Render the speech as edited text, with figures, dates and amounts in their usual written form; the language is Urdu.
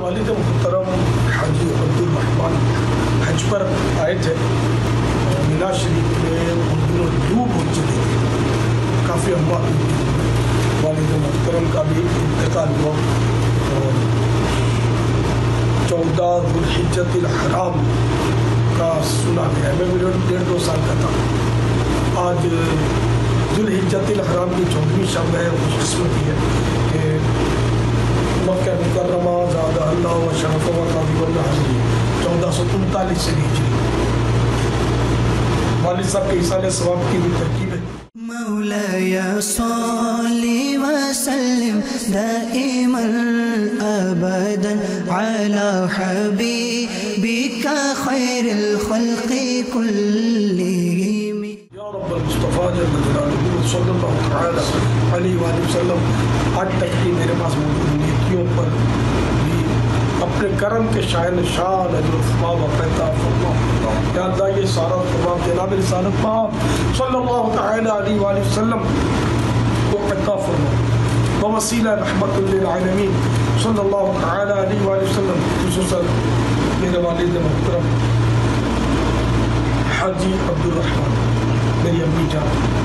والد محترم حاجی عبدالرحمان حج پر آئے تھے مینا شریف میں ان دنوں ڈوب ہو چکے تھے، کافی اموات ہوئی تھی، والد محترم کا بھی انتقال ہوا اور 14 ذوالحجۃ الحرام کا سنا گیا. میں 1.5-2 سال کا تھا. آج ذوالحجۃ الحرام کی 14ویں شب ہے. خوش قسمتی ہے کہ مکہ مکرمہ زادہ اللہ و شرف و تعظیم الحاضری 1439 سے ہجری. والد صاحب کے ایصال ثواب کی بھی ترکیب ہے. مولاي صل وسلم دائما ابدا على حبيبك خير الخلق كلهم. یا رب المصطفیٰ جل جلالہ صلی اللہ تعالی علیہ وآلہ وسلم آج تک کی میرے پاس موجود نیکیوں پر بھی اپنے کرم کے شاہن شان اجر و ثواب عطا فرما. یا اللہ یہ سارا ثواب جناب رسالت پاک صلی اللہ تعالی علیہ وآلہ وسلم کو عطا فرما. بوسیلہ رحمت للعالمین صلی اللہ تعالی علیہ وآلہ وسلم، خصوصاً میرے والد محترم حاجی عبدالرحمان، میری امی جان